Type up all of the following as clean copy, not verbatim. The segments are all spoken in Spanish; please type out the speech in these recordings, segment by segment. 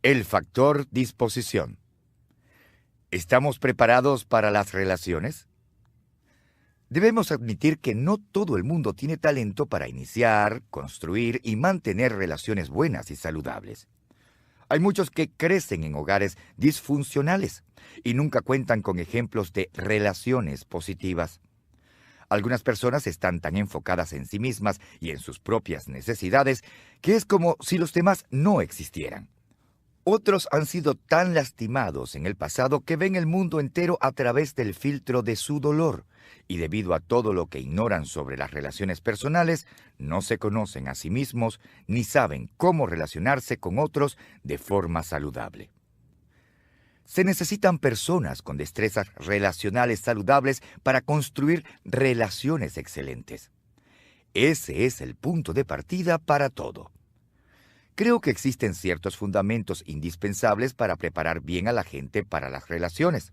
El factor disposición. ¿Estamos preparados para las relaciones? Debemos admitir que no todo el mundo tiene talento para iniciar, construir y mantener relaciones buenas y saludables. Hay muchos que crecen en hogares disfuncionales y nunca cuentan con ejemplos de relaciones positivas. Algunas personas están tan enfocadas en sí mismas y en sus propias necesidades que es como si los demás no existieran. Otros han sido tan lastimados en el pasado que ven el mundo entero a través del filtro de su dolor, y debido a todo lo que ignoran sobre las relaciones personales, no se conocen a sí mismos ni saben cómo relacionarse con otros de forma saludable. Se necesitan personas con destrezas relacionales saludables para construir relaciones excelentes. Ese es el punto de partida para todo. Creo que existen ciertos fundamentos indispensables para preparar bien a la gente para las relaciones.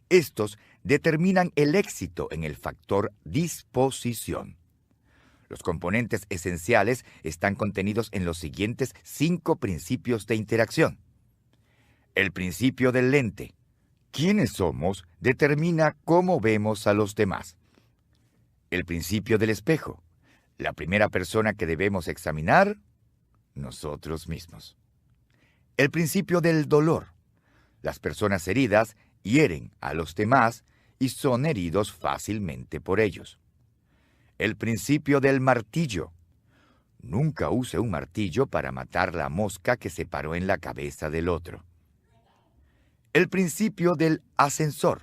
Estos determinan el éxito en el factor disposición. Los componentes esenciales están contenidos en los siguientes 5 principios de interacción. El principio del lente. ¿Quiénes somos? Determina cómo vemos a los demás. El principio del espejo. La primera persona que debemos examinar, nosotros mismos. El principio del dolor. Las personas heridas hieren a los demás y son heridos fácilmente por ellos. El principio del martillo. Nunca use un martillo para matar la mosca que se paró en la cabeza del otro. El principio del ascensor.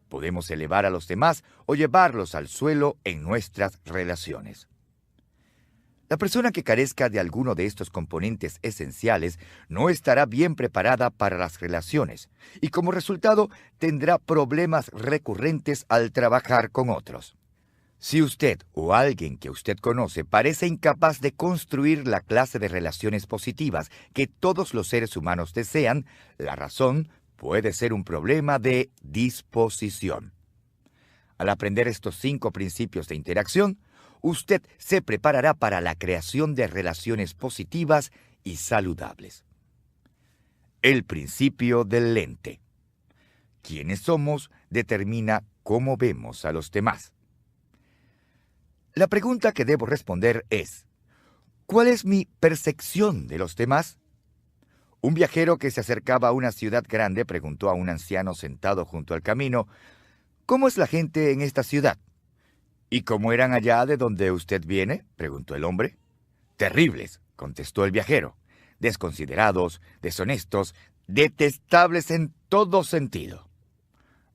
Podemos elevar a los demás o llevarlos al suelo en nuestras relaciones. La persona que carezca de alguno de estos componentes esenciales no estará bien preparada para las relaciones y como resultado tendrá problemas recurrentes al trabajar con otros. Si usted o alguien que usted conoce parece incapaz de construir la clase de relaciones positivas que todos los seres humanos desean, la razón puede ser un problema de disposición. Al aprender estos 5 principios de interacción, usted se preparará para la creación de relaciones positivas y saludables. El principio del lente. Quiénes somos determina cómo vemos a los demás. La pregunta que debo responder es, ¿cuál es mi percepción de los demás? Un viajero que se acercaba a una ciudad grande preguntó a un anciano sentado junto al camino, ¿cómo es la gente en esta ciudad? ¿Y cómo eran allá de donde usted viene?, preguntó el hombre. Terribles, contestó el viajero. Desconsiderados, deshonestos, detestables en todo sentido.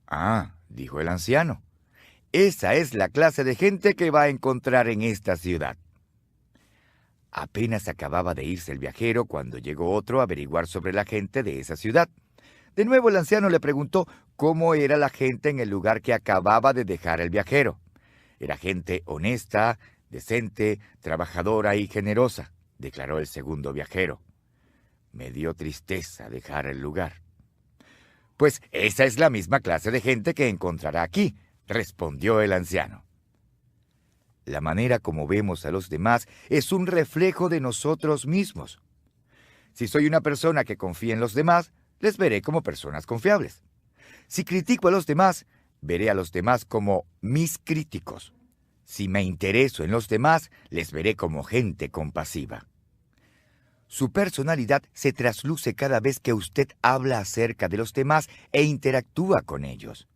Ah, dijo el anciano. Esa es la clase de gente que va a encontrar en esta ciudad. Apenas acababa de irse el viajero cuando llegó otro a averiguar sobre la gente de esa ciudad. De nuevo el anciano le preguntó cómo era la gente en el lugar que acababa de dejar el viajero. Era gente honesta, decente, trabajadora y generosa, declaró el segundo viajero. Me dio tristeza dejar el lugar. Pues esa es la misma clase de gente que encontrará aquí, respondió el anciano. La manera como vemos a los demás es un reflejo de nosotros mismos. Si soy una persona que confía en los demás, les veré como personas confiables. Si critico a los demás, veré a los demás como mis críticos. Si me intereso en los demás, les veré como gente compasiva. Su personalidad se trasluce cada vez que usted habla acerca de los demás e interactúa con ellos.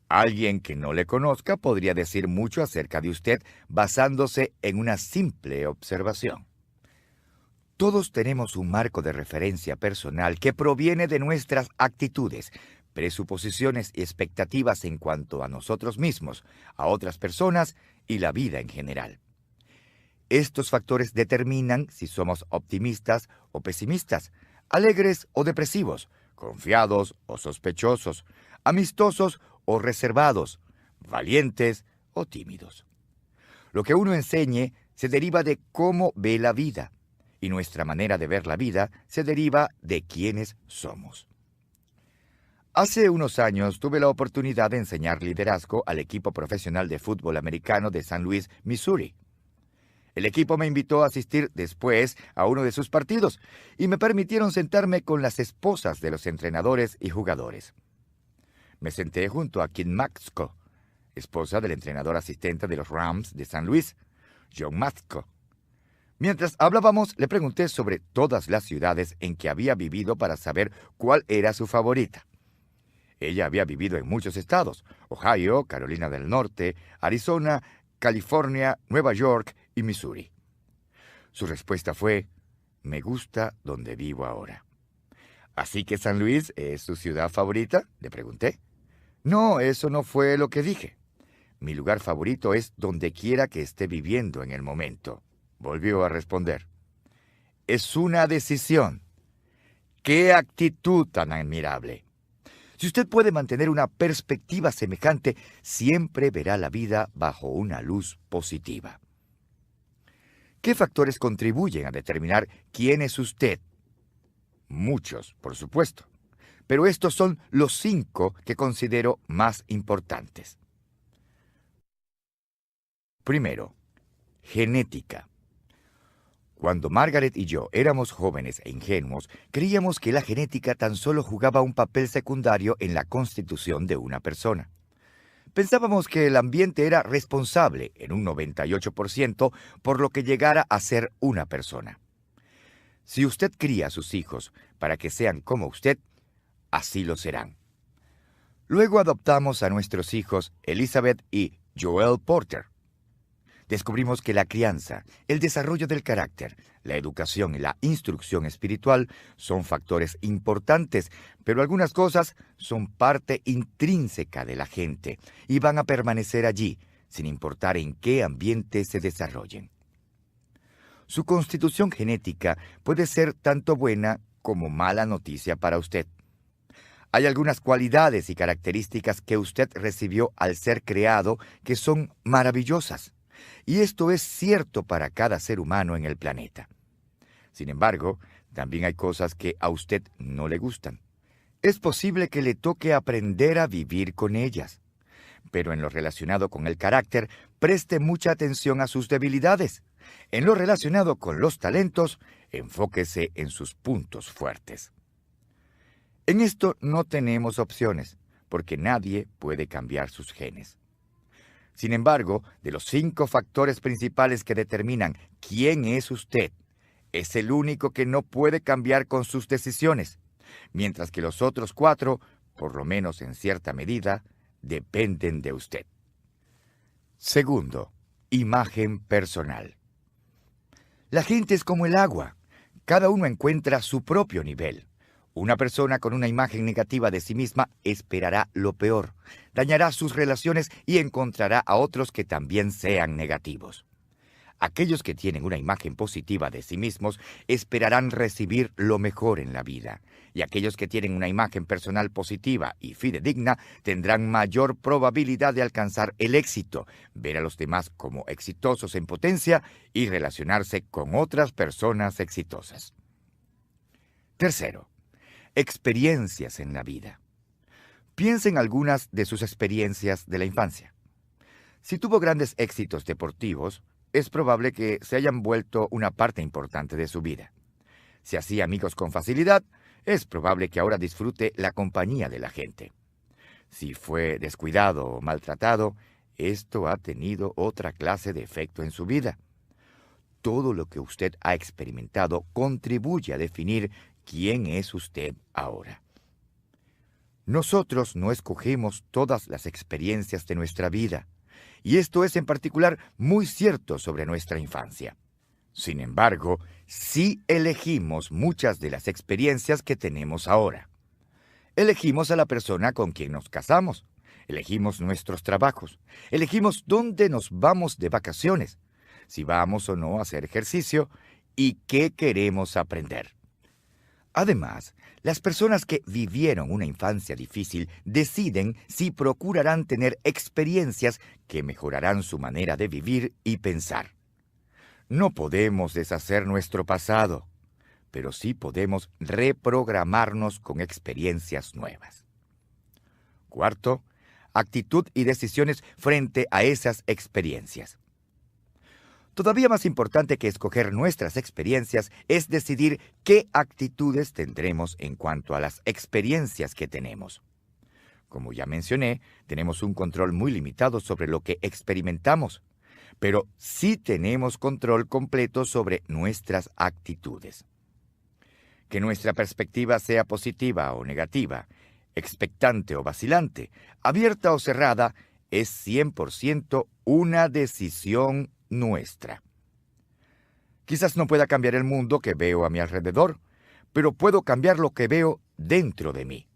Alguien que no le conozca podría decir mucho acerca de usted basándose en una simple observación. Todos tenemos un marco de referencia personal que proviene de nuestras actitudes, presuposiciones y expectativas en cuanto a nosotros mismos, a otras personas y la vida en general. Estos factores determinan si somos optimistas o pesimistas, alegres o depresivos, confiados o sospechosos, amistosos o reservados, valientes o tímidos. Lo que uno enseñe se deriva de cómo ve la vida, y nuestra manera de ver la vida se deriva de quiénes somos. Hace unos años tuve la oportunidad de enseñar liderazgo al equipo profesional de fútbol americano de San Luis, Missouri. El equipo me invitó a asistir después a uno de sus partidos y me permitieron sentarme con las esposas de los entrenadores y jugadores. Me senté junto a Kim Maxco, esposa del entrenador asistente de los Rams de San Luis, John Maxco. Mientras hablábamos, le pregunté sobre todas las ciudades en que había vivido para saber cuál era su favorita. Ella había vivido en muchos estados: Ohio, Carolina del Norte, Arizona, California, Nueva York y Missouri. Su respuesta fue: me gusta donde vivo ahora. ¿Así que San Luis es su ciudad favorita?, le pregunté. No, eso no fue lo que dije. Mi lugar favorito es donde quiera que esté viviendo en el momento, volvió a responder. Es una decisión. ¡Qué actitud tan admirable! Si usted puede mantener una perspectiva semejante, siempre verá la vida bajo una luz positiva. ¿Qué factores contribuyen a determinar quién es usted? Muchos, por supuesto, pero estos son los 5 que considero más importantes. Primero, genética. Cuando Margaret y yo éramos jóvenes e ingenuos, creíamos que la genética tan solo jugaba un papel secundario en la constitución de una persona. Pensábamos que el ambiente era responsable en un 98% por lo que llegara a ser una persona. Si usted cría a sus hijos para que sean como usted, así lo serán. Luego adoptamos a nuestros hijos Elizabeth y Joel Porter. Descubrimos que la crianza, el desarrollo del carácter, la educación y la instrucción espiritual son factores importantes, pero algunas cosas son parte intrínseca de la gente y van a permanecer allí, sin importar en qué ambiente se desarrollen. Su constitución genética puede ser tanto buena como mala noticia para usted. Hay algunas cualidades y características que usted recibió al ser creado que son maravillosas. Y esto es cierto para cada ser humano en el planeta. Sin embargo, también hay cosas que a usted no le gustan. Es posible que le toque aprender a vivir con ellas. Pero en lo relacionado con el carácter, preste mucha atención a sus debilidades. En lo relacionado con los talentos, enfóquese en sus puntos fuertes. En esto no tenemos opciones, porque nadie puede cambiar sus genes. Sin embargo, de los 5 factores principales que determinan quién es usted, es el único que no puede cambiar con sus decisiones, mientras que los otros 4, por lo menos en cierta medida, dependen de usted. Segundo, imagen personal. La gente es como el agua. Cada uno encuentra su propio nivel. Una persona con una imagen negativa de sí misma esperará lo peor, dañará sus relaciones y encontrará a otros que también sean negativos. Aquellos que tienen una imagen positiva de sí mismos esperarán recibir lo mejor en la vida, y aquellos que tienen una imagen personal positiva y fidedigna tendrán mayor probabilidad de alcanzar el éxito, ver a los demás como exitosos en potencia y relacionarse con otras personas exitosas. Tercero, experiencias en la vida. Piense en algunas de sus experiencias de la infancia. Si tuvo grandes éxitos deportivos, es probable que se hayan vuelto una parte importante de su vida. Si hacía amigos con facilidad, es probable que ahora disfrute la compañía de la gente. Si fue descuidado o maltratado, esto ha tenido otra clase de efecto en su vida. Todo lo que usted ha experimentado contribuye a definir quién es usted ahora. Nosotros no escogemos todas las experiencias de nuestra vida, y esto es en particular muy cierto sobre nuestra infancia. Sin embargo, sí elegimos muchas de las experiencias que tenemos ahora. Elegimos a la persona con quien nos casamos, elegimos nuestros trabajos, elegimos dónde nos vamos de vacaciones, si vamos o no a hacer ejercicio y qué queremos aprender. Además, las personas que vivieron una infancia difícil deciden si procurarán tener experiencias que mejorarán su manera de vivir y pensar. No podemos deshacer nuestro pasado, pero sí podemos reprogramarnos con experiencias nuevas. Cuarto, actitud y decisiones frente a esas experiencias. Todavía más importante que escoger nuestras experiencias es decidir qué actitudes tendremos en cuanto a las experiencias que tenemos. Como ya mencioné, tenemos un control muy limitado sobre lo que experimentamos, pero sí tenemos control completo sobre nuestras actitudes. Que nuestra perspectiva sea positiva o negativa, expectante o vacilante, abierta o cerrada, es 100% una decisión nuestra. Quizás no pueda cambiar el mundo que veo a mi alrededor, pero puedo cambiar lo que veo dentro de mí.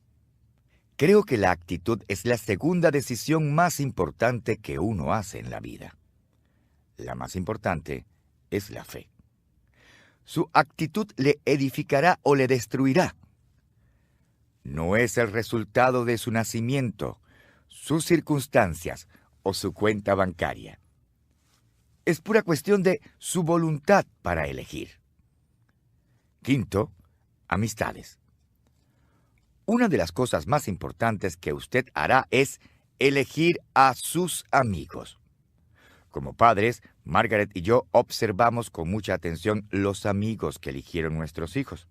Creo que la actitud es la segunda decisión más importante que uno hace en la vida. La más importante es la fe. Su actitud le edificará o le destruirá. No es el resultado de su nacimiento, sus circunstancias o su cuenta bancaria. Es pura cuestión de su voluntad para elegir. Quinto, amistades. Una de las cosas más importantes que usted hará es elegir a sus amigos. Como padres, Margaret y yo observamos con mucha atención los amigos que eligieron nuestros hijos.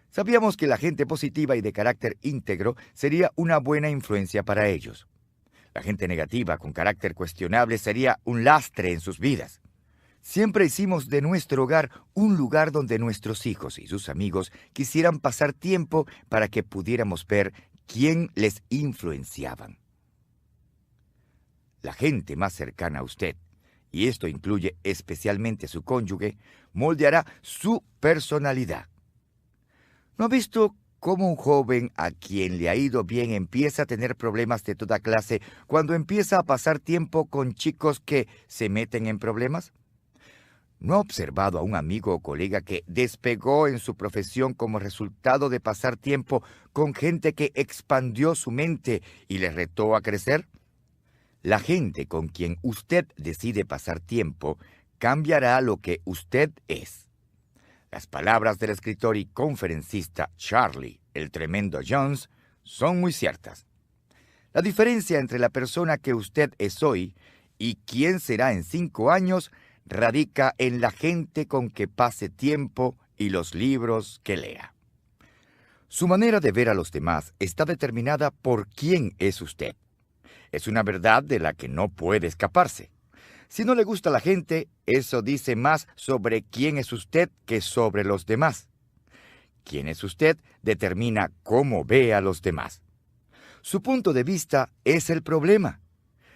Sabíamos que la gente positiva y de carácter íntegro sería una buena influencia para ellos. La gente negativa con carácter cuestionable sería un lastre en sus vidas. Siempre hicimos de nuestro hogar un lugar donde nuestros hijos y sus amigos quisieran pasar tiempo para que pudiéramos ver quién les influenciaban. La gente más cercana a usted, y esto incluye especialmente su cónyuge, moldeará su personalidad. ¿No ha visto cómo un joven a quien le ha ido bien empieza a tener problemas de toda clase cuando empieza a pasar tiempo con chicos que se meten en problemas? ¿No ha observado a un amigo o colega que despegó en su profesión como resultado de pasar tiempo con gente que expandió su mente y le retó a crecer? La gente con quien usted decide pasar tiempo cambiará lo que usted es. Las palabras del escritor y conferencista Charlie, el tremendo Jones, son muy ciertas. La diferencia entre la persona que usted es hoy y quién será en 5 años radica en la gente con que pase tiempo y los libros que lea. Su manera de ver a los demás está determinada por quién es usted. Es una verdad de la que no puede escaparse. Si no le gusta a la gente, eso dice más sobre quién es usted que sobre los demás. Quién es usted determina cómo ve a los demás. Su punto de vista es el problema.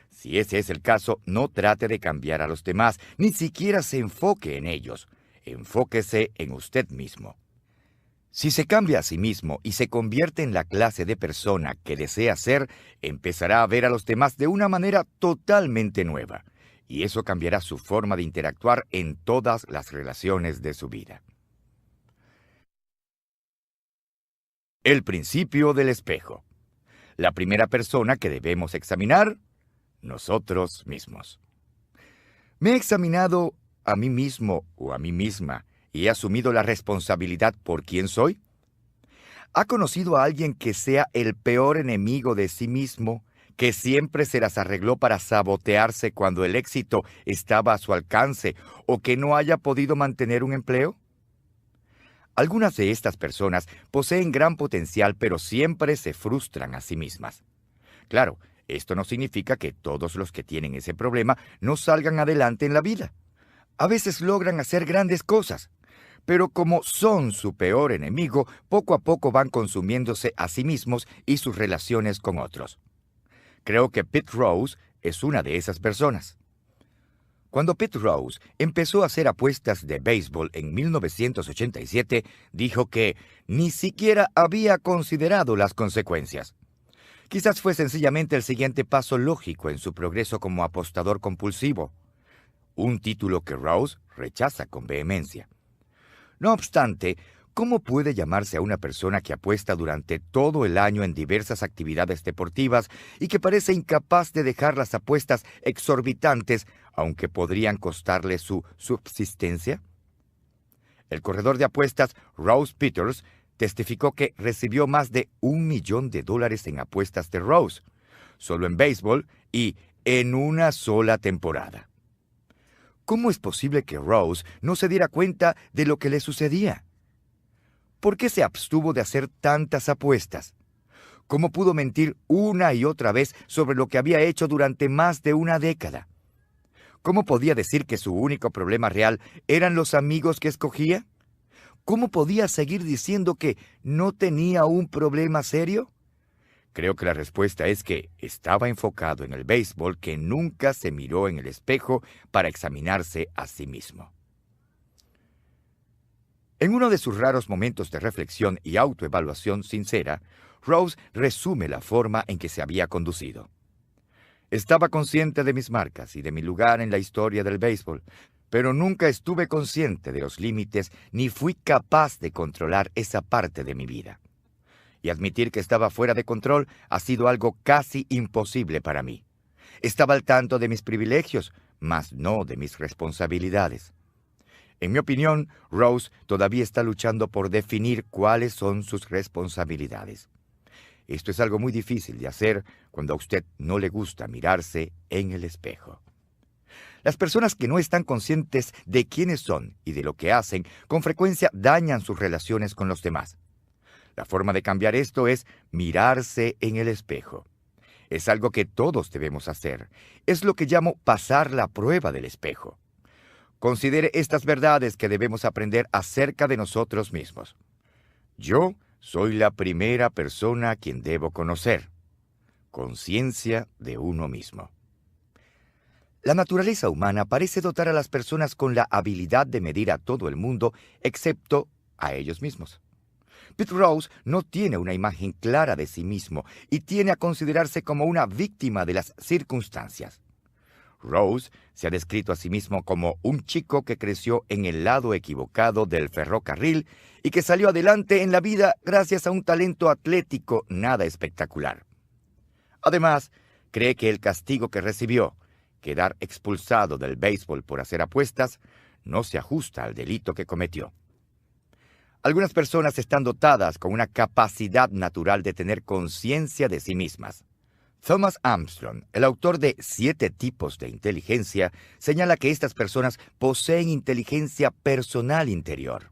Si ese es el caso, no trate de cambiar a los demás, ni siquiera se enfoque en ellos. Enfóquese en usted mismo. Si se cambia a sí mismo y se convierte en la clase de persona que desea ser, empezará a ver a los demás de una manera totalmente nueva, y eso cambiará su forma de interactuar en todas las relaciones de su vida. El principio del espejo. La primera persona que debemos examinar, nosotros mismos. ¿Me he examinado a mí mismo o a mí misma y he asumido la responsabilidad por quién soy? ¿Ha conocido a alguien que sea el peor enemigo de sí mismo, que siempre se las arregló para sabotearse cuando el éxito estaba a su alcance o que no haya podido mantener un empleo? Algunas de estas personas poseen gran potencial, pero siempre se frustran a sí mismas. Claro, esto no significa que todos los que tienen ese problema no salgan adelante en la vida. A veces logran hacer grandes cosas, pero como son su peor enemigo, poco a poco van consumiéndose a sí mismos y sus relaciones con otros. Creo que Pete Rose es una de esas personas. Cuando Pete Rose empezó a hacer apuestas de béisbol en 1987, dijo que ni siquiera había considerado las consecuencias. Quizás fue sencillamente el siguiente paso lógico en su progreso como apostador compulsivo, un título que Rose rechaza con vehemencia. No obstante, ¿cómo puede llamarse a una persona que apuesta durante todo el año en diversas actividades deportivas y que parece incapaz de dejar las apuestas exorbitantes, aunque podrían costarle su subsistencia? El corredor de apuestas Rose Peters testificó que recibió más de $1 millón en apuestas de Rose, solo en béisbol y en una sola temporada. ¿Cómo es posible que Rose no se diera cuenta de lo que le sucedía? ¿Por qué se abstuvo de hacer tantas apuestas? ¿Cómo pudo mentir una y otra vez sobre lo que había hecho durante más de una década? ¿Cómo podía decir que su único problema real eran los amigos que escogía? ¿Cómo podía seguir diciendo que no tenía un problema serio? Creo que la respuesta es que estaba enfocado en el béisbol, que nunca se miró en el espejo para examinarse a sí mismo. En uno de sus raros momentos de reflexión y autoevaluación sincera, Rose resume la forma en que se había conducido. Estaba consciente de mis marcas y de mi lugar en la historia del béisbol, pero nunca estuve consciente de los límites ni fui capaz de controlar esa parte de mi vida. Y admitir que estaba fuera de control ha sido algo casi imposible para mí. Estaba al tanto de mis privilegios, mas no de mis responsabilidades. En mi opinión, Rose todavía está luchando por definir cuáles son sus responsabilidades. Esto es algo muy difícil de hacer cuando a usted no le gusta mirarse en el espejo. Las personas que no están conscientes de quiénes son y de lo que hacen, con frecuencia dañan sus relaciones con los demás. La forma de cambiar esto es mirarse en el espejo. Es algo que todos debemos hacer. Es lo que llamo pasar la prueba del espejo. Considere estas verdades que debemos aprender acerca de nosotros mismos. Yo soy la primera persona a quien debo conocer. Conciencia de uno mismo. La naturaleza humana parece dotar a las personas con la habilidad de medir a todo el mundo, excepto a ellos mismos. Pete Rose no tiene una imagen clara de sí mismo y tiene a considerarse como una víctima de las circunstancias. Rose se ha descrito a sí mismo como un chico que creció en el lado equivocado del ferrocarril y que salió adelante en la vida gracias a un talento atlético nada espectacular. Además, cree que el castigo que recibió, quedar expulsado del béisbol por hacer apuestas, no se ajusta al delito que cometió. Algunas personas están dotadas con una capacidad natural de tener conciencia de sí mismas. Thomas Armstrong, el autor de 7 tipos de inteligencia, señala que estas personas poseen inteligencia personal interior.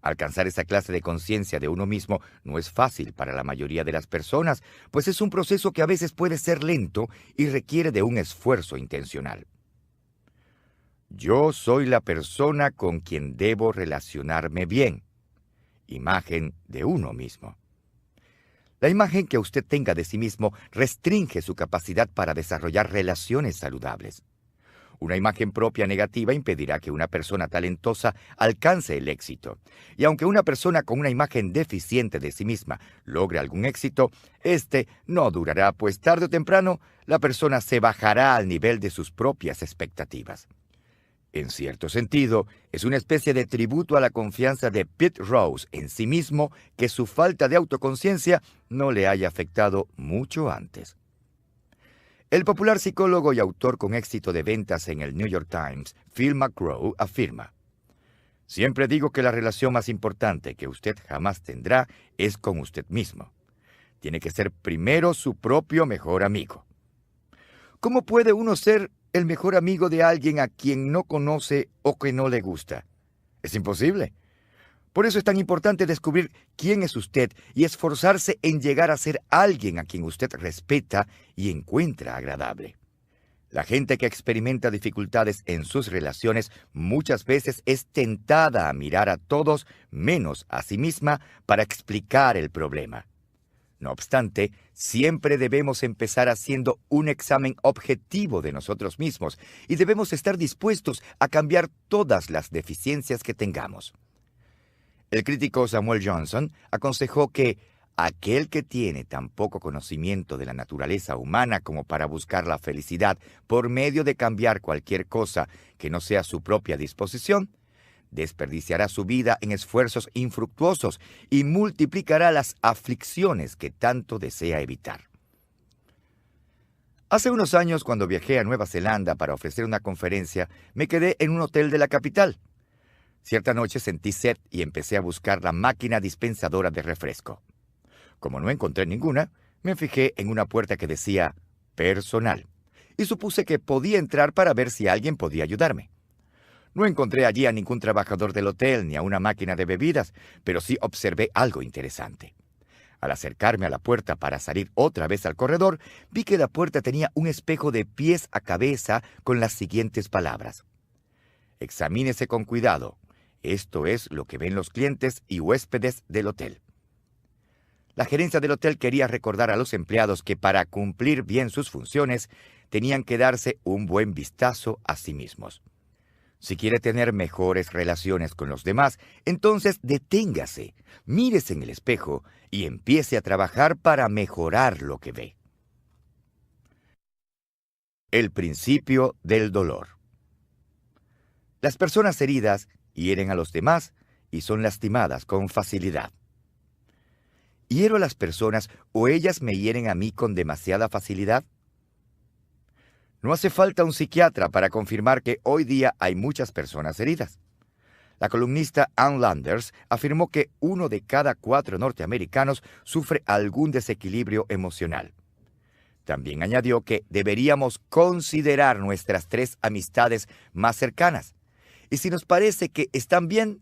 Alcanzar esa clase de conciencia de uno mismo no es fácil para la mayoría de las personas, pues es un proceso que a veces puede ser lento y requiere de un esfuerzo intencional. Yo soy la persona con quien debo relacionarme bien. Imagen de uno mismo. La imagen que usted tenga de sí mismo restringe su capacidad para desarrollar relaciones saludables. Una imagen propia negativa impedirá que una persona talentosa alcance el éxito. Y aunque una persona con una imagen deficiente de sí misma logre algún éxito, este no durará, pues tarde o temprano la persona se bajará al nivel de sus propias expectativas. En cierto sentido, es una especie de tributo a la confianza de Pete Rose en sí mismo que su falta de autoconciencia no le haya afectado mucho antes. El popular psicólogo y autor con éxito de ventas en el New York Times, Phil McGraw, afirma: «Siempre digo que la relación más importante que usted jamás tendrá es con usted mismo. Tiene que ser primero su propio mejor amigo». ¿Cómo puede uno ser el mejor amigo de alguien a quien no conoce o que no le gusta? Es imposible. Por eso es tan importante descubrir quién es usted y esforzarse en llegar a ser alguien a quien usted respeta y encuentra agradable. La gente que experimenta dificultades en sus relaciones muchas veces es tentada a mirar a todos menos a sí misma para explicar el problema. No obstante, siempre debemos empezar haciendo un examen objetivo de nosotros mismos y debemos estar dispuestos a cambiar todas las deficiencias que tengamos. El crítico Samuel Johnson aconsejó que aquel que tiene tan poco conocimiento de la naturaleza humana como para buscar la felicidad por medio de cambiar cualquier cosa que no sea su propia disposición, desperdiciará su vida en esfuerzos infructuosos y multiplicará las aflicciones que tanto desea evitar. Hace unos años, cuando viajé a Nueva Zelanda para ofrecer una conferencia, me quedé en un hotel de la capital. Cierta noche sentí sed y empecé a buscar la máquina dispensadora de refresco. Como no encontré ninguna, me fijé en una puerta que decía «personal» y supuse que podía entrar para ver si alguien podía ayudarme. No encontré allí a ningún trabajador del hotel ni a una máquina de bebidas, pero sí observé algo interesante. Al acercarme a la puerta para salir otra vez al corredor, vi que la puerta tenía un espejo de pies a cabeza con las siguientes palabras: examínese con cuidado. Esto es lo que ven los clientes y huéspedes del hotel. La gerencia del hotel quería recordar a los empleados que para cumplir bien sus funciones tenían que darse un buen vistazo a sí mismos. Si quiere tener mejores relaciones con los demás, entonces deténgase, mírese en el espejo y empiece a trabajar para mejorar lo que ve. El principio del dolor. Las personas heridas hieren a los demás y son lastimadas con facilidad. ¿Hiero a las personas o ellas me hieren a mí con demasiada facilidad? No hace falta un psiquiatra para confirmar que hoy día hay muchas personas heridas. La columnista Ann Landers afirmó que 1 de cada 4 norteamericanos sufre algún desequilibrio emocional. También añadió que deberíamos considerar nuestras 3 amistades más cercanas. Y si nos parece que están bien,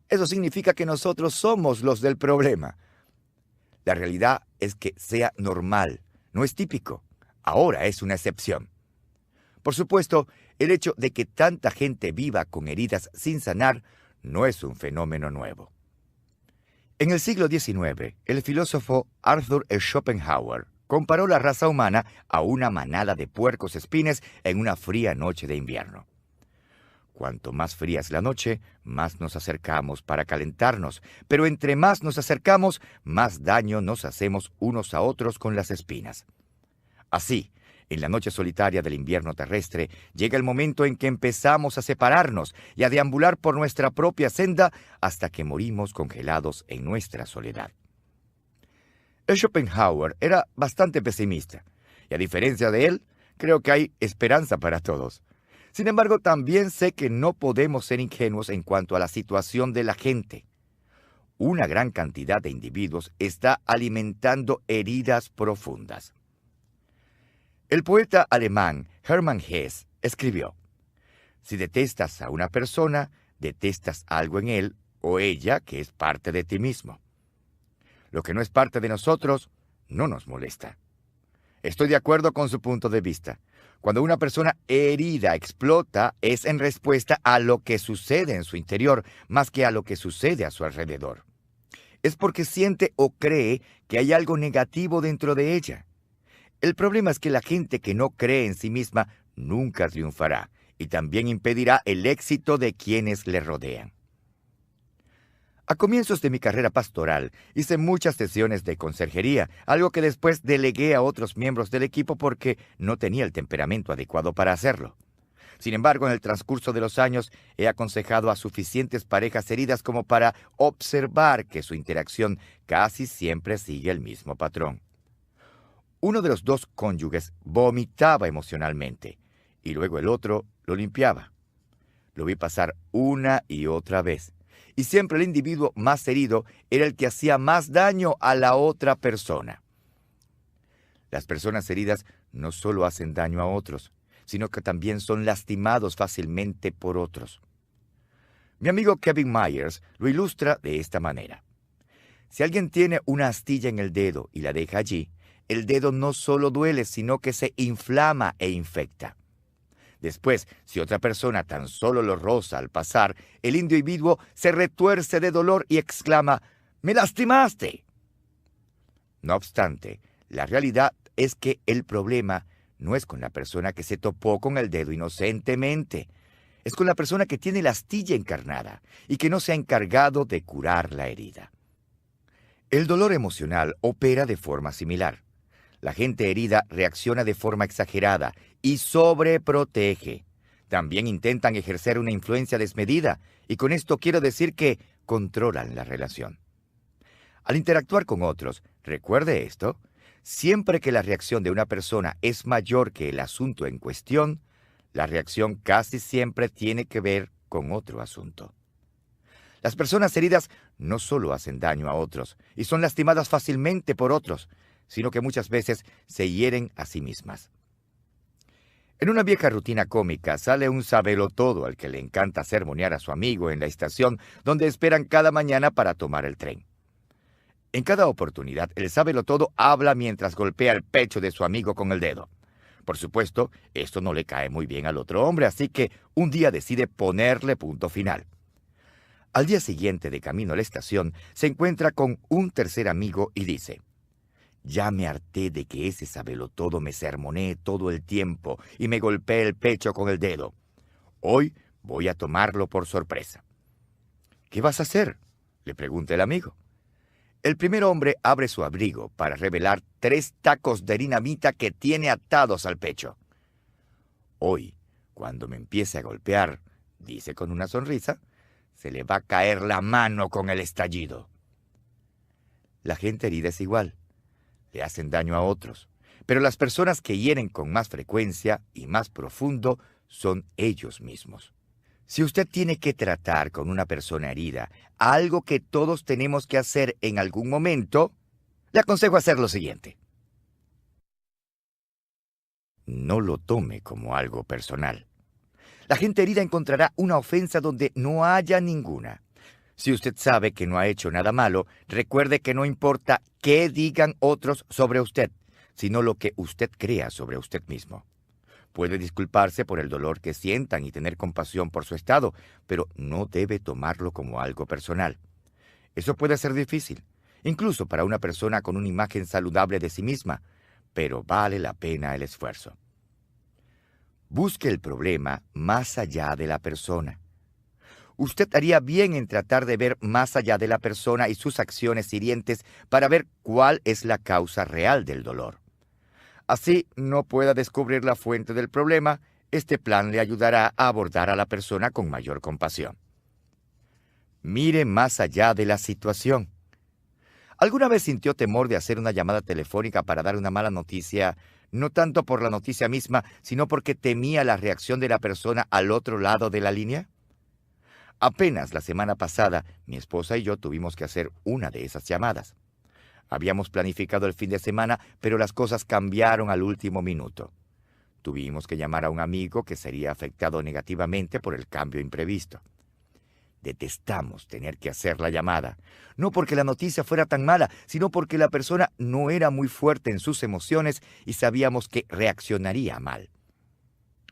eso significa que nosotros somos los del problema. La realidad es que sea normal, no es típico. Ahora es una excepción. Por supuesto, el hecho de que tanta gente viva con heridas sin sanar no es un fenómeno nuevo. En el siglo XIX, el filósofo Arthur Schopenhauer comparó la raza humana a una manada de puercos espines en una fría noche de invierno. Cuanto más fría es la noche, más nos acercamos para calentarnos, pero entre más nos acercamos, más daño nos hacemos unos a otros con las espinas. Así, en la noche solitaria del invierno terrestre, llega el momento en que empezamos a separarnos y a deambular por nuestra propia senda hasta que morimos congelados en nuestra soledad. Schopenhauer era bastante pesimista, y a diferencia de él, creo que hay esperanza para todos. Sin embargo, también sé que no podemos ser ingenuos en cuanto a la situación de la gente. Una gran cantidad de individuos está alimentando heridas profundas. El poeta alemán Hermann Hesse escribió: si detestas a una persona, detestas algo en él o ella que es parte de ti mismo. Lo que no es parte de nosotros no nos molesta. Estoy de acuerdo con su punto de vista. Cuando una persona herida explota, es en respuesta a lo que sucede en su interior, más que a lo que sucede a su alrededor. Es porque siente o cree que hay algo negativo dentro de ella. El problema es que la gente que no cree en sí misma nunca triunfará y también impedirá el éxito de quienes le rodean. A comienzos de mi carrera pastoral, hice muchas sesiones de conserjería, algo que después delegué a otros miembros del equipo porque no tenía el temperamento adecuado para hacerlo. Sin embargo, en el transcurso de los años, he aconsejado a suficientes parejas heridas como para observar que su interacción casi siempre sigue el mismo patrón. Uno de los 2 cónyuges vomitaba emocionalmente, y luego el otro lo limpiaba. Lo vi pasar una y otra vez. Y siempre el individuo más herido era el que hacía más daño a la otra persona. Las personas heridas no solo hacen daño a otros, sino que también son lastimados fácilmente por otros. Mi amigo Kevin Myers lo ilustra de esta manera. Si alguien tiene una astilla en el dedo y la deja allí, el dedo no solo duele, sino que se inflama e infecta. Después, si otra persona tan solo lo roza al pasar, el individuo se retuerce de dolor y exclama: ¡me lastimaste! No obstante, la realidad es que el problema no es con la persona que se topó con el dedo inocentemente. Es con la persona que tiene la astilla encarnada y que no se ha encargado de curar la herida. El dolor emocional opera de forma similar. La gente herida reacciona de forma exagerada y sobreprotege. También intentan ejercer una influencia desmedida, y con esto quiero decir que controlan la relación. Al interactuar con otros, recuerde esto: siempre que la reacción de una persona es mayor que el asunto en cuestión, la reacción casi siempre tiene que ver con otro asunto. Las personas heridas no solo hacen daño a otros y son lastimadas fácilmente por otros, sino que muchas veces se hieren a sí mismas. En una vieja rutina cómica sale un sabelotodo al que le encanta sermonear a su amigo en la estación donde esperan cada mañana para tomar el tren. En cada oportunidad, el sabelotodo habla mientras golpea el pecho de su amigo con el dedo. Por supuesto, esto no le cae muy bien al otro hombre, así que un día decide ponerle punto final. Al día siguiente, de camino a la estación, se encuentra con un tercer amigo y dice: «Ya me harté de que ese sabelotodo me sermonee todo el tiempo y me golpee el pecho con el dedo. Hoy voy a tomarlo por sorpresa». «¿Qué vas a hacer?», le pregunta el amigo. El primer hombre abre su abrigo para revelar 3 tacos de dinamita que tiene atados al pecho. «Hoy, cuando me empiece a golpear», dice con una sonrisa, «se le va a caer la mano con el estallido». La gente herida es igual. Le hacen daño a otros, pero las personas que hieren con más frecuencia y más profundo son ellos mismos. Si usted tiene que tratar con una persona herida, algo que todos tenemos que hacer en algún momento, le aconsejo hacer lo siguiente. No lo tome como algo personal. La gente herida encontrará una ofensa donde no haya ninguna. Si usted sabe que no ha hecho nada malo, recuerde que no importa qué digan otros sobre usted, sino lo que usted crea sobre usted mismo. Puede disculparse por el dolor que sientan y tener compasión por su estado, pero no debe tomarlo como algo personal. Eso puede ser difícil, incluso para una persona con una imagen saludable de sí misma, pero vale la pena el esfuerzo. Busque el problema más allá de la persona. Usted haría bien en tratar de ver más allá de la persona y sus acciones hirientes para ver cuál es la causa real del dolor. Así no pueda descubrir la fuente del problema, este plan le ayudará a abordar a la persona con mayor compasión. Mire más allá de la situación. ¿Alguna vez sintió temor de hacer una llamada telefónica para dar una mala noticia, no tanto por la noticia misma, sino porque temía la reacción de la persona al otro lado de la línea? Apenas la semana pasada, mi esposa y yo tuvimos que hacer una de esas llamadas. Habíamos planificado el fin de semana, pero las cosas cambiaron al último minuto. Tuvimos que llamar a un amigo que sería afectado negativamente por el cambio imprevisto. Detestamos tener que hacer la llamada, no porque la noticia fuera tan mala, sino porque la persona no era muy fuerte en sus emociones y sabíamos que reaccionaría mal.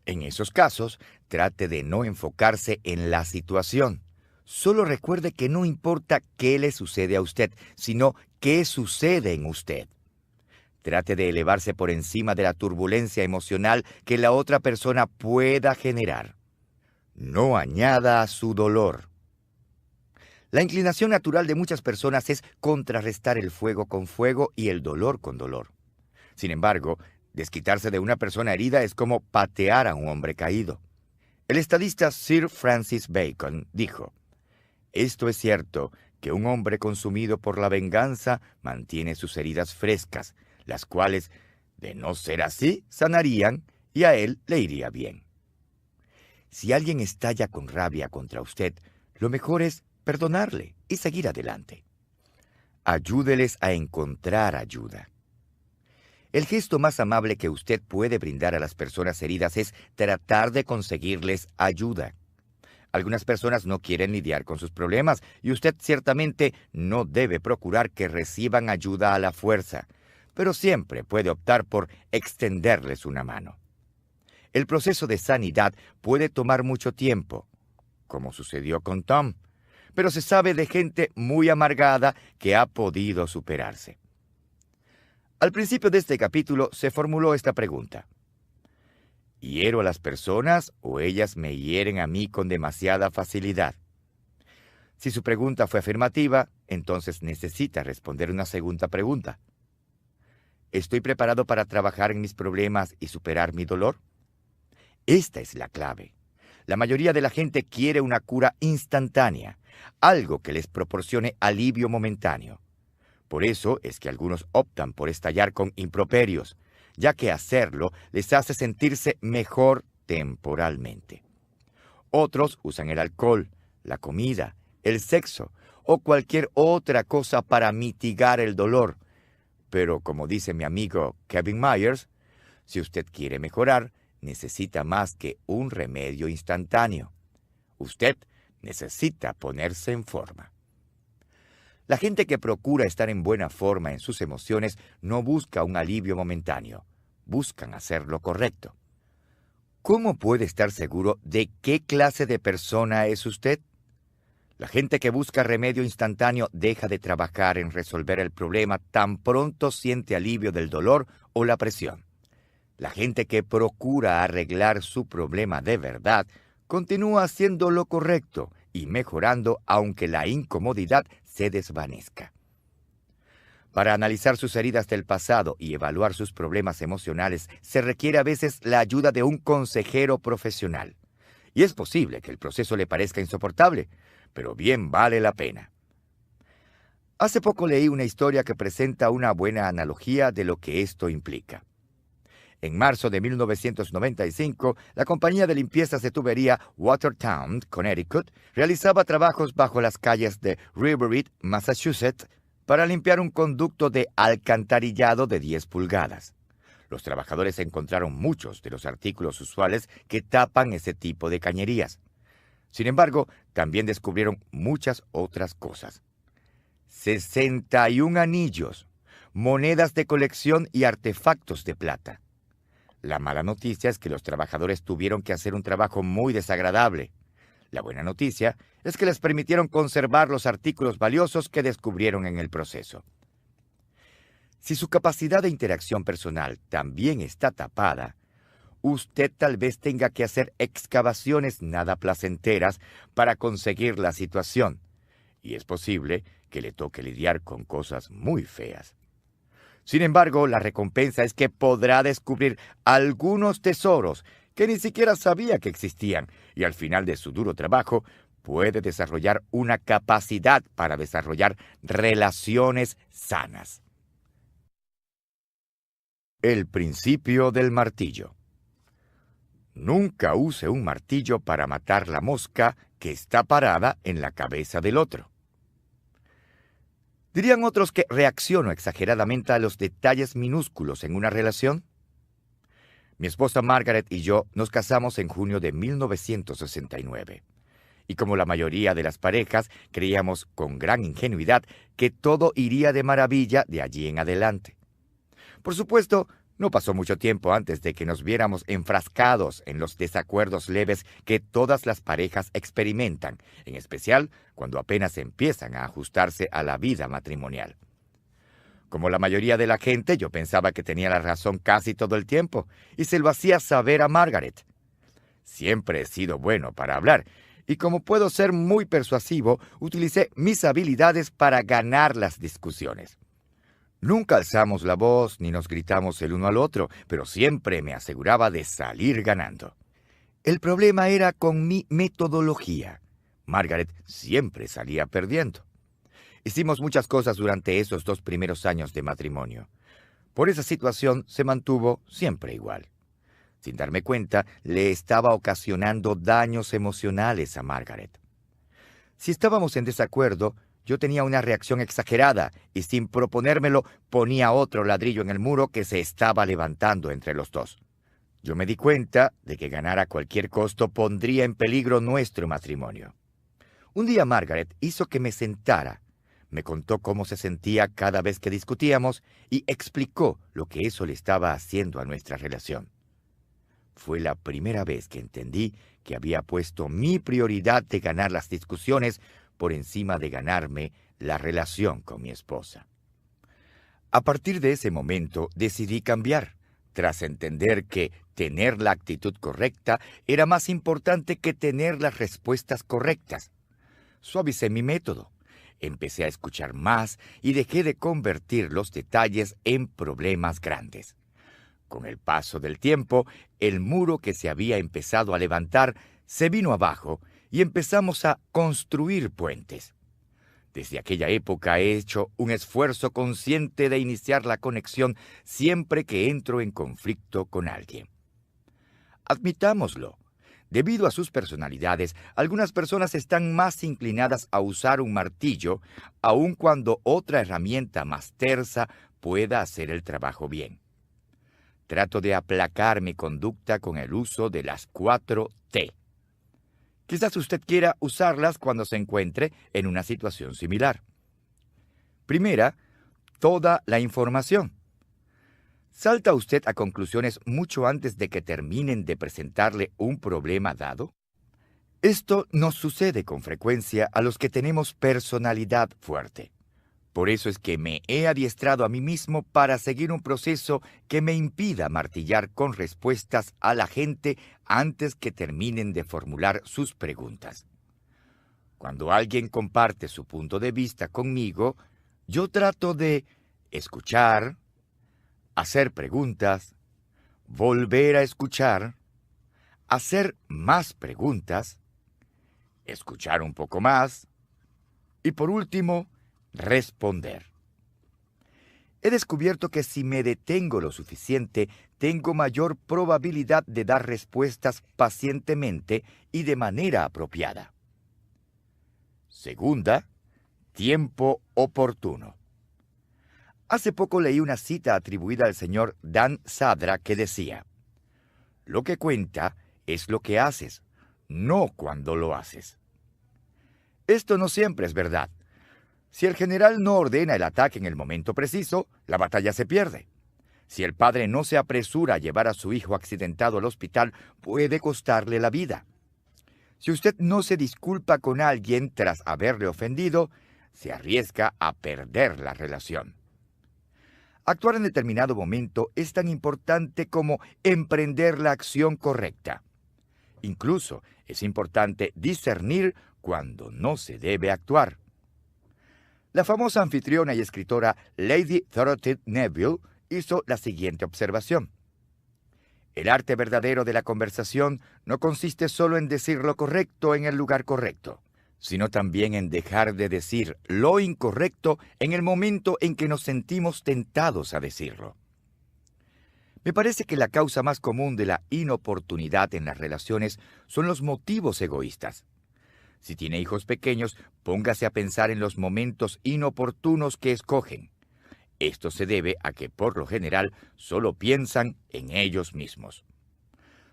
En esos casos, trate de no enfocarse en la situación. Solo recuerde que no importa qué le sucede a usted, sino qué sucede en usted. Trate de elevarse por encima de la turbulencia emocional que la otra persona pueda generar. No añada a su dolor. La inclinación natural de muchas personas es contrarrestar el fuego con fuego y el dolor con dolor. Sin embargo, desquitarse de una persona herida es como patear a un hombre caído. El estadista Sir Francis Bacon dijo: «Esto es cierto, que un hombre consumido por la venganza mantiene sus heridas frescas, las cuales, de no ser así, sanarían y a él le iría bien». Si alguien estalla con rabia contra usted, lo mejor es perdonarle y seguir adelante. Ayúdeles a encontrar ayuda. El gesto más amable que usted puede brindar a las personas heridas es tratar de conseguirles ayuda. Algunas personas no quieren lidiar con sus problemas y usted ciertamente no debe procurar que reciban ayuda a la fuerza, pero siempre puede optar por extenderles una mano. El proceso de sanidad puede tomar mucho tiempo, como sucedió con Tom, pero se sabe de gente muy amargada que ha podido superarse. Al principio de este capítulo se formuló esta pregunta: ¿hiero a las personas o ellas me hieren a mí con demasiada facilidad? Si su pregunta fue afirmativa, entonces necesita responder una segunda pregunta. ¿Estoy preparado para trabajar en mis problemas y superar mi dolor? Esta es la clave. La mayoría de la gente quiere una cura instantánea, algo que les proporcione alivio momentáneo. Por eso es que algunos optan por estallar con improperios, ya que hacerlo les hace sentirse mejor temporalmente. Otros usan el alcohol, la comida, el sexo o cualquier otra cosa para mitigar el dolor. Pero como dice mi amigo Kevin Myers, si usted quiere mejorar, necesita más que un remedio instantáneo. Usted necesita ponerse en forma. La gente que procura estar en buena forma en sus emociones no busca un alivio momentáneo, buscan hacer lo correcto. ¿Cómo puede estar seguro de qué clase de persona es usted? La gente que busca remedio instantáneo deja de trabajar en resolver el problema tan pronto siente alivio del dolor o la presión. La gente que procura arreglar su problema de verdad continúa haciendo lo correcto y mejorando aunque la incomodidad se desvanezca. Para analizar sus heridas del pasado y evaluar sus problemas emocionales se requiere a veces la ayuda de un consejero profesional. Y es posible que el proceso le parezca insoportable, pero bien vale la pena. Hace poco leí una historia que presenta una buena analogía de lo que esto implica. En marzo de 1995, la compañía de limpiezas de tubería Watertown, Connecticut, realizaba trabajos bajo las calles de Riverhead, Massachusetts, para limpiar un conducto de alcantarillado de 10 pulgadas. Los trabajadores encontraron muchos de los artículos usuales que tapan ese tipo de cañerías. Sin embargo, también descubrieron muchas otras cosas. 61 anillos, monedas de colección y artefactos de plata. La mala noticia es que los trabajadores tuvieron que hacer un trabajo muy desagradable. La buena noticia es que les permitieron conservar los artículos valiosos que descubrieron en el proceso. Si su capacidad de interacción personal también está tapada, usted tal vez tenga que hacer excavaciones nada placenteras para conseguir la situación, y es posible que le toque lidiar con cosas muy feas. Sin embargo, la recompensa es que podrá descubrir algunos tesoros que ni siquiera sabía que existían, y al final de su duro trabajo puede desarrollar una capacidad para desarrollar relaciones sanas. El principio del martillo. Nunca use un martillo para matar la mosca que está parada en la cabeza del otro. ¿Dirían otros que reacciono exageradamente a los detalles minúsculos en una relación? Mi esposa Margaret y yo nos casamos en junio de 1969. Y como la mayoría de las parejas, creíamos con gran ingenuidad que todo iría de maravilla de allí en adelante. Por supuesto, no pasó mucho tiempo antes de que nos viéramos enfrascados en los desacuerdos leves que todas las parejas experimentan, en especial cuando apenas empiezan a ajustarse a la vida matrimonial. Como la mayoría de la gente, yo pensaba que tenía la razón casi todo el tiempo, y se lo hacía saber a Margaret. Siempre he sido bueno para hablar, y como puedo ser muy persuasivo, utilicé mis habilidades para ganar las discusiones. Nunca alzamos la voz ni nos gritamos el uno al otro, pero siempre me aseguraba de salir ganando. El problema era con mi metodología. Margaret siempre salía perdiendo. Hicimos muchas cosas durante esos 2 primeros años de matrimonio. Por esa situación se mantuvo siempre igual. Sin darme cuenta, le estaba ocasionando daños emocionales a Margaret. Si estábamos en desacuerdo, yo tenía una reacción exagerada y sin proponérmelo ponía otro ladrillo en el muro que se estaba levantando entre los dos. Yo me di cuenta de que ganar a cualquier costo pondría en peligro nuestro matrimonio. Un día Margaret hizo que me sentara, me contó cómo se sentía cada vez que discutíamos y explicó lo que eso le estaba haciendo a nuestra relación. Fue la primera vez que entendí que había puesto mi prioridad de ganar las discusiones por encima de ganarme la relación con mi esposa. A partir de ese momento decidí cambiar, tras entender que tener la actitud correcta era más importante que tener las respuestas correctas. Suavicé mi método, empecé a escuchar más y dejé de convertir los detalles en problemas grandes. Con el paso del tiempo, el muro que se había empezado a levantar se vino abajo y empezamos a construir puentes. Desde aquella época he hecho un esfuerzo consciente de iniciar la conexión siempre que entro en conflicto con alguien. Admitámoslo. Debido a sus personalidades, algunas personas están más inclinadas a usar un martillo, aun cuando otra herramienta más tersa pueda hacer el trabajo bien. trato de aplacar mi conducta con el uso de las 4 T. Quizás usted quiera usarlas cuando se encuentre en una situación similar. Primera, toda la información. ¿Salta usted a conclusiones mucho antes de que terminen de presentarle un problema dado? Esto nos sucede con frecuencia a los que tenemos personalidad fuerte. Por eso es que me he adiestrado a mí mismo para seguir un proceso que me impida martillar con respuestas a la gente antes que terminen de formular sus preguntas. Cuando alguien comparte su punto de vista conmigo, yo trato de escuchar, hacer preguntas, volver a escuchar, hacer más preguntas, escuchar un poco más y, por último, responder. He descubierto que si me detengo lo suficiente, tengo mayor probabilidad de dar respuestas pacientemente y de manera apropiada. Segunda, tiempo oportuno. Hace poco leí una cita atribuida al señor Dan Sadra que decía: "Lo que cuenta es lo que haces, no cuando lo haces". Esto no siempre es verdad. Si el general no ordena el ataque en el momento preciso, la batalla se pierde. Si el padre no se apresura a llevar a su hijo accidentado al hospital, puede costarle la vida. Si usted no se disculpa con alguien tras haberle ofendido, se arriesga a perder la relación. Actuar en determinado momento es tan importante como emprender la acción correcta. Incluso es importante discernir cuando no se debe actuar. La famosa anfitriona y escritora Lady Dorothy Neville hizo la siguiente observación: "El arte verdadero de la conversación no consiste solo en decir lo correcto en el lugar correcto, sino también en dejar de decir lo incorrecto en el momento en que nos sentimos tentados a decirlo". Me parece que la causa más común de la inoportunidad en las relaciones son los motivos egoístas. Si tiene hijos pequeños, póngase a pensar en los momentos inoportunos que escogen. Esto se debe a que, por lo general, solo piensan en ellos mismos.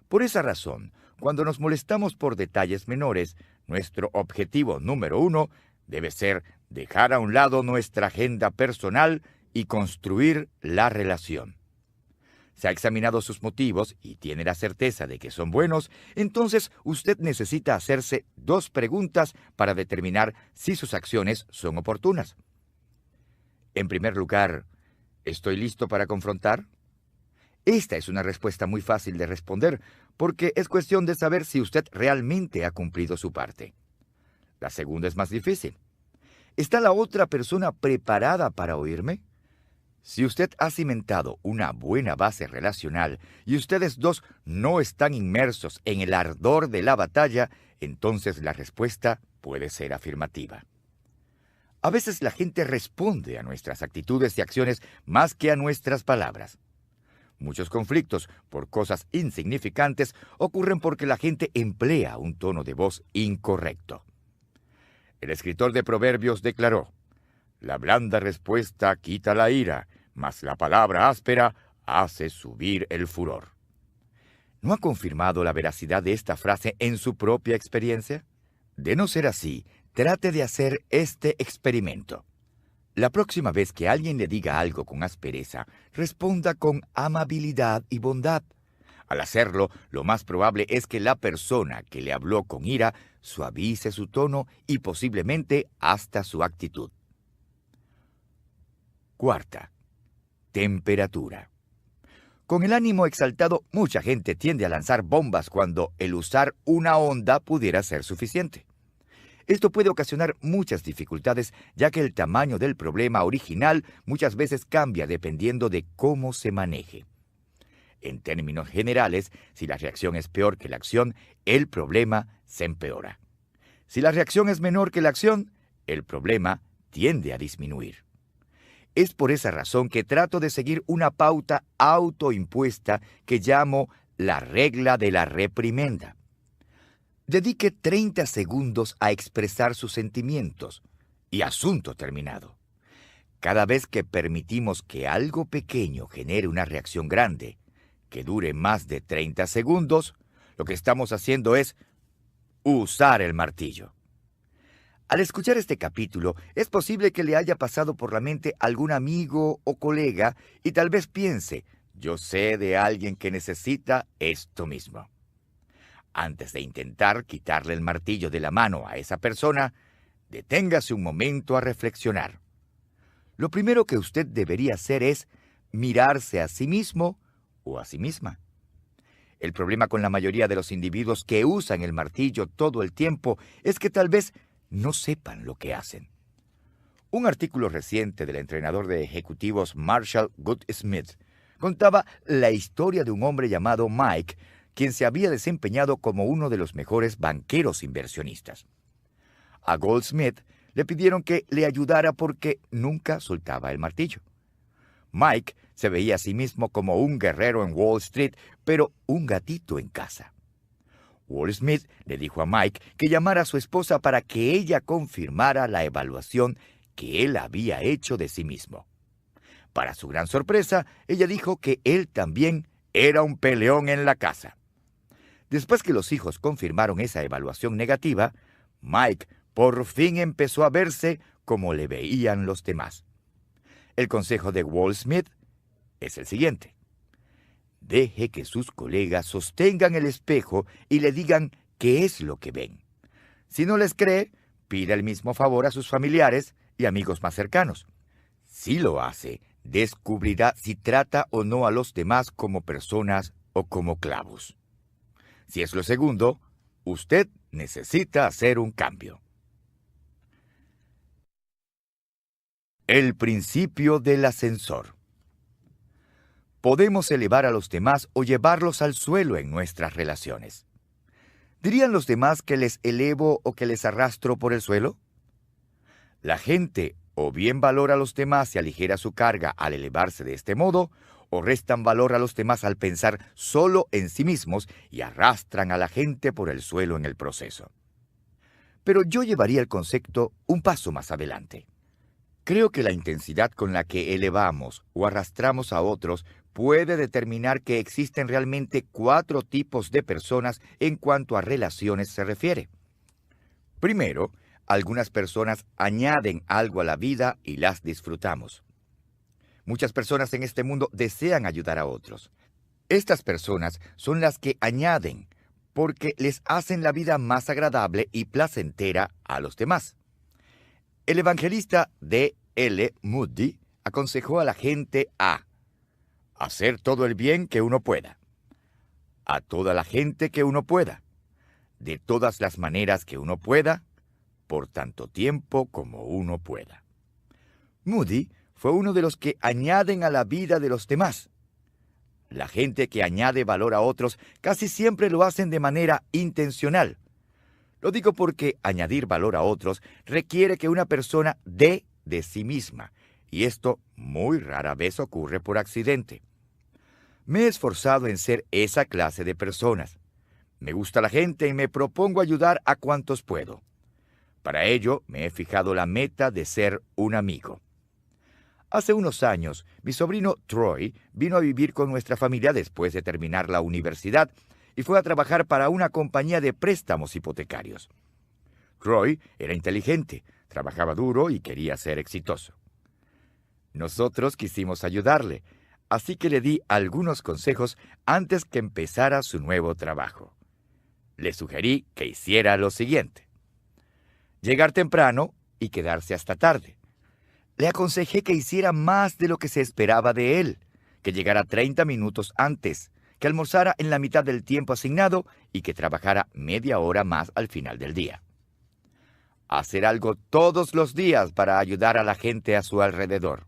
Por esa razón, cuando nos molestamos por detalles menores, nuestro objetivo número 1 debe ser dejar a un lado nuestra agenda personal y construir la relación. Si ha examinado sus motivos y tiene la certeza de que son buenos, entonces usted necesita hacerse 2 preguntas para determinar si sus acciones son oportunas. En primer lugar, ¿estoy listo para confrontar? Esta es una respuesta muy fácil de responder, porque es cuestión de saber si usted realmente ha cumplido su parte. La segunda es más difícil. ¿Está la otra persona preparada para oírme? Si usted ha cimentado una buena base relacional y ustedes dos no están inmersos en el ardor de la batalla, entonces la respuesta puede ser afirmativa. A veces la gente responde a nuestras actitudes y acciones más que a nuestras palabras. Muchos conflictos por cosas insignificantes ocurren porque la gente emplea un tono de voz incorrecto. El escritor de Proverbios declaró: "La blanda respuesta quita la ira, mas la palabra áspera hace subir el furor". ¿No ha confirmado la veracidad de esta frase en su propia experiencia? De no ser así, trate de hacer este experimento. La próxima vez que alguien le diga algo con aspereza, responda con amabilidad y bondad. Al hacerlo, lo más probable es que la persona que le habló con ira suavice su tono y posiblemente hasta su actitud. Cuarta, temperatura. Con el ánimo exaltado, mucha gente tiende a lanzar bombas cuando el usar una onda pudiera ser suficiente. Esto puede ocasionar muchas dificultades, ya que el tamaño del problema original muchas veces cambia dependiendo de cómo se maneje. En términos generales, si la reacción es peor que la acción, el problema se empeora. Si la reacción es menor que la acción, el problema tiende a disminuir. Es por esa razón que trato de seguir una pauta autoimpuesta que llamo la regla de la reprimenda. Dedique 30 segundos a expresar sus sentimientos y asunto terminado. Cada vez que permitimos que algo pequeño genere una reacción grande, que dure más de 30 segundos, lo que estamos haciendo es usar el martillo. Al escuchar este capítulo, es posible que le haya pasado por la mente algún amigo o colega y tal vez piense, yo sé de alguien que necesita esto mismo. Antes de intentar quitarle el martillo de la mano a esa persona, deténgase un momento a reflexionar. Lo primero que usted debería hacer es mirarse a sí mismo o a sí misma. El problema con la mayoría de los individuos que usan el martillo todo el tiempo es que tal vez no sepan lo que hacen. Un artículo reciente del entrenador de ejecutivos Marshall Goldsmith contaba la historia de un hombre llamado Mike, quien se había desempeñado como uno de los mejores banqueros inversionistas. A Goldsmith le pidieron que le ayudara porque nunca soltaba el martillo. Mike se veía a sí mismo como un guerrero en Wall Street, pero un gatito en casa. Goldsmith le dijo a Mike que llamara a su esposa para que ella confirmara la evaluación que él había hecho de sí mismo. Para su gran sorpresa, ella dijo que él también era un peleón en la casa. Después que los hijos confirmaron esa evaluación negativa, Mike por fin empezó a verse como le veían los demás. El consejo de Goldsmith es el siguiente: deje que sus colegas sostengan el espejo y le digan qué es lo que ven. Si no les cree, pida el mismo favor a sus familiares y amigos más cercanos. Si lo hace, descubrirá si trata o no a los demás como personas o como clavos. Si es lo segundo, usted necesita hacer un cambio. El principio del ascensor. Podemos elevar a los demás o llevarlos al suelo en nuestras relaciones. ¿Dirían los demás que les elevo o que les arrastro por el suelo? La gente o bien valora a los demás y aligera su carga al elevarse de este modo, o restan valor a los demás al pensar solo en sí mismos y arrastran a la gente por el suelo en el proceso. Pero yo llevaría el concepto un paso más adelante. Creo que la intensidad con la que elevamos o arrastramos a otros puede determinar que existen realmente 4 tipos de personas en cuanto a relaciones se refiere. Primero, algunas personas añaden algo a la vida y las disfrutamos. Muchas personas en este mundo desean ayudar a otros. Estas personas son las que añaden porque les hacen la vida más agradable y placentera a los demás. El evangelista D. L. Moody aconsejó a la gente a hacer todo el bien que uno pueda, a toda la gente que uno pueda, de todas las maneras que uno pueda, por tanto tiempo como uno pueda. Moody fue uno de los que añaden a la vida de los demás. La gente que añade valor a otros casi siempre lo hacen de manera intencional. Lo digo porque añadir valor a otros requiere que una persona dé de sí misma, y esto muy rara vez ocurre por accidente. Me he esforzado en ser esa clase de personas. Me gusta la gente y me propongo ayudar a cuantos puedo. Para ello, me he fijado la meta de ser un amigo. Hace unos años, mi sobrino Troy vino a vivir con nuestra familia después de terminar la universidad y fue a trabajar para una compañía de préstamos hipotecarios. Troy era inteligente, trabajaba duro y quería ser exitoso. Nosotros quisimos ayudarle, así que le di algunos consejos antes que empezara su nuevo trabajo. Le sugerí que hiciera lo siguiente: llegar temprano y quedarse hasta tarde. Le aconsejé que hiciera más de lo que se esperaba de él, que llegara 30 minutos antes, que almorzara en la mitad del tiempo asignado y que trabajara media hora más al final del día. Hacer algo todos los días para ayudar a la gente a su alrededor.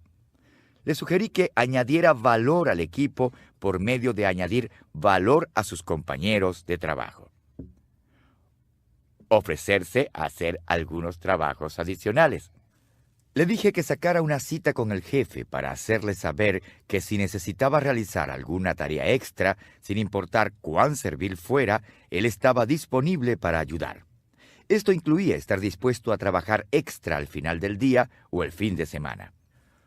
Le sugerí que añadiera valor al equipo por medio de añadir valor a sus compañeros de trabajo. Ofrecerse a hacer algunos trabajos adicionales. Le dije que sacara una cita con el jefe para hacerle saber que si necesitaba realizar alguna tarea extra, sin importar cuán servil fuera, él estaba disponible para ayudar. Esto incluía estar dispuesto a trabajar extra al final del día o el fin de semana.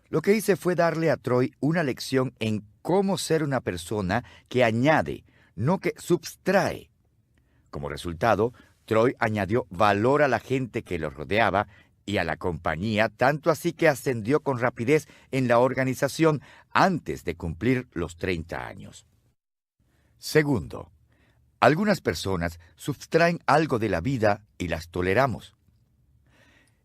Lo que hice fue darle a Troy una lección en cómo ser una persona que añade, no que subtrae. Como resultado, Troy añadió valor a la gente que lo rodeaba y a la compañía, tanto así que ascendió con rapidez en la organización antes de cumplir los 30 años. Segundo, algunas personas subtraen algo de la vida y las toleramos.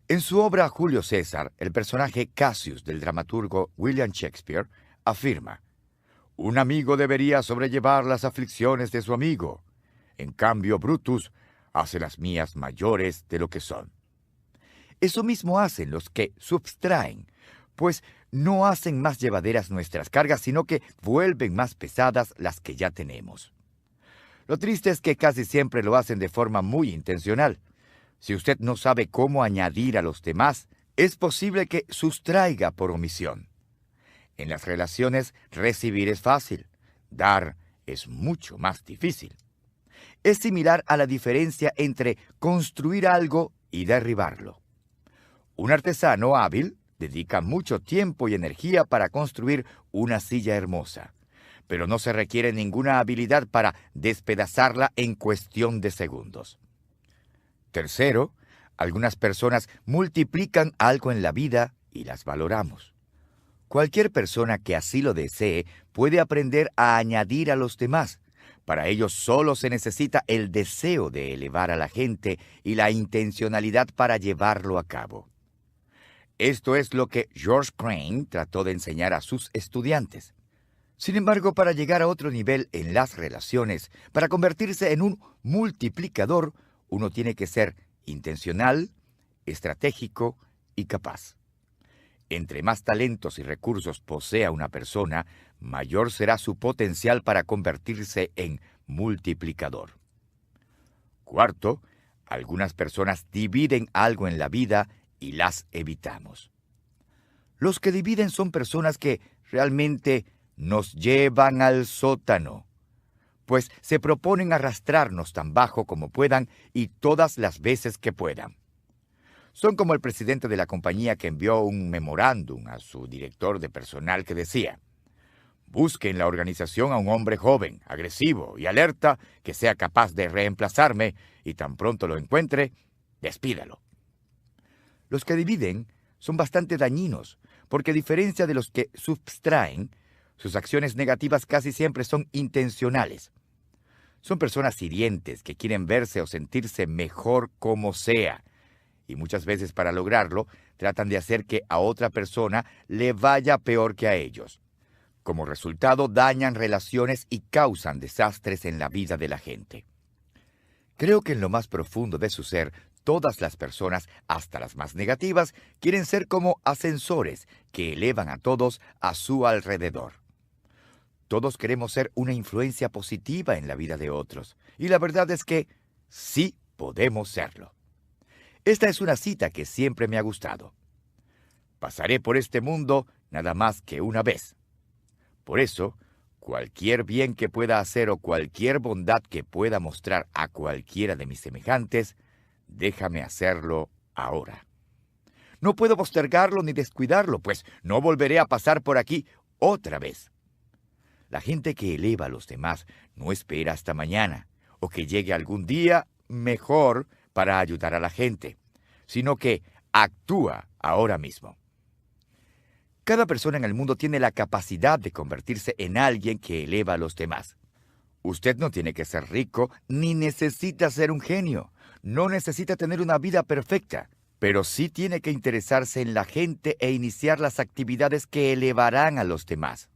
En su obra Julio César, el personaje Cassius del dramaturgo William Shakespeare afirma: «Un amigo debería sobrellevar las aflicciones de su amigo. En cambio, Brutus hace las mías mayores de lo que son». Eso mismo hacen los que subtraen, pues no hacen más llevaderas nuestras cargas, sino que vuelven más pesadas las que ya tenemos. Lo triste es que casi siempre lo hacen de forma muy intencional. Si usted no sabe cómo añadir a los demás, es posible que sustraiga por omisión. En las relaciones, recibir es fácil, dar es mucho más difícil. Es similar a la diferencia entre construir algo y derribarlo. Un artesano hábil dedica mucho tiempo y energía para construir una silla hermosa, pero no se requiere ninguna habilidad para despedazarla en cuestión de segundos. Tercero, algunas personas multiplican algo en la vida y las valoramos. Cualquier persona que así lo desee puede aprender a añadir a los demás. Para ello solo se necesita el deseo de elevar a la gente y la intencionalidad para llevarlo a cabo. Esto es lo que George Crane trató de enseñar a sus estudiantes. Sin embargo, para llegar a otro nivel en las relaciones, para convertirse en un multiplicador, uno tiene que ser intencional, estratégico y capaz. Entre más talentos y recursos posea una persona, mayor será su potencial para convertirse en multiplicador. Cuarto, algunas personas dividen algo en la vida y las evitamos. Los que dividen son personas que realmente nos llevan al sótano, pues se proponen arrastrarnos tan bajo como puedan y todas las veces que puedan. Son como el presidente de la compañía que envió un memorándum a su director de personal que decía: «Busque en la organización a un hombre joven, agresivo y alerta que sea capaz de reemplazarme y tan pronto lo encuentre, despídalo». Los que dividen son bastante dañinos, porque a diferencia de los que subtraen, sus acciones negativas casi siempre son intencionales. Son personas hirientes que quieren verse o sentirse mejor como sea, y muchas veces para lograrlo tratan de hacer que a otra persona le vaya peor que a ellos. Como resultado, dañan relaciones y causan desastres en la vida de la gente. Creo que en lo más profundo de su ser, todas las personas, hasta las más negativas, quieren ser como ascensores que elevan a todos a su alrededor. Todos queremos ser una influencia positiva en la vida de otros, y la verdad es que sí podemos serlo. Esta es una cita que siempre me ha gustado. Pasaré por este mundo nada más que una vez. Por eso, cualquier bien que pueda hacer o cualquier bondad que pueda mostrar a cualquiera de mis semejantes, déjame hacerlo ahora. No puedo postergarlo ni descuidarlo, pues no volveré a pasar por aquí otra vez. La gente que eleva a los demás no espera hasta mañana o que llegue algún día mejor para ayudar a la gente, sino que actúa ahora mismo. Cada persona en el mundo tiene la capacidad de convertirse en alguien que eleva a los demás. Usted no tiene que ser rico ni necesita ser un genio. No necesita tener una vida perfecta, pero sí tiene que interesarse en la gente e iniciar las actividades que elevarán a los demás.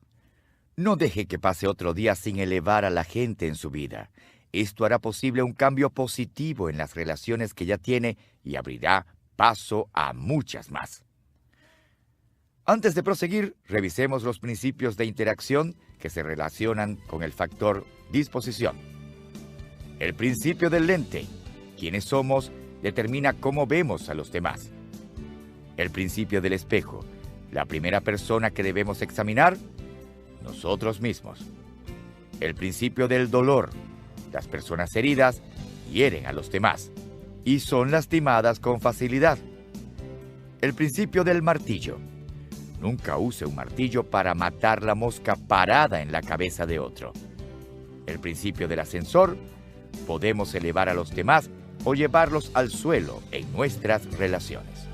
No deje que pase otro día sin elevar a la gente en su vida. Esto hará posible un cambio positivo en las relaciones que ya tiene y abrirá paso a muchas más. Antes de proseguir, revisemos los principios de interacción que se relacionan con el factor disposición. El principio del lente, quiénes somos, determina cómo vemos a los demás. El principio del espejo, la primera persona que debemos examinar, nosotros mismos. El principio del dolor, las personas heridas hieren a los demás y son lastimadas con facilidad. El principio del martillo, Nunca use un martillo para matar la mosca parada en la cabeza de otro. El principio del ascensor: podemos elevar a los demás o llevarlos al suelo en nuestras relaciones.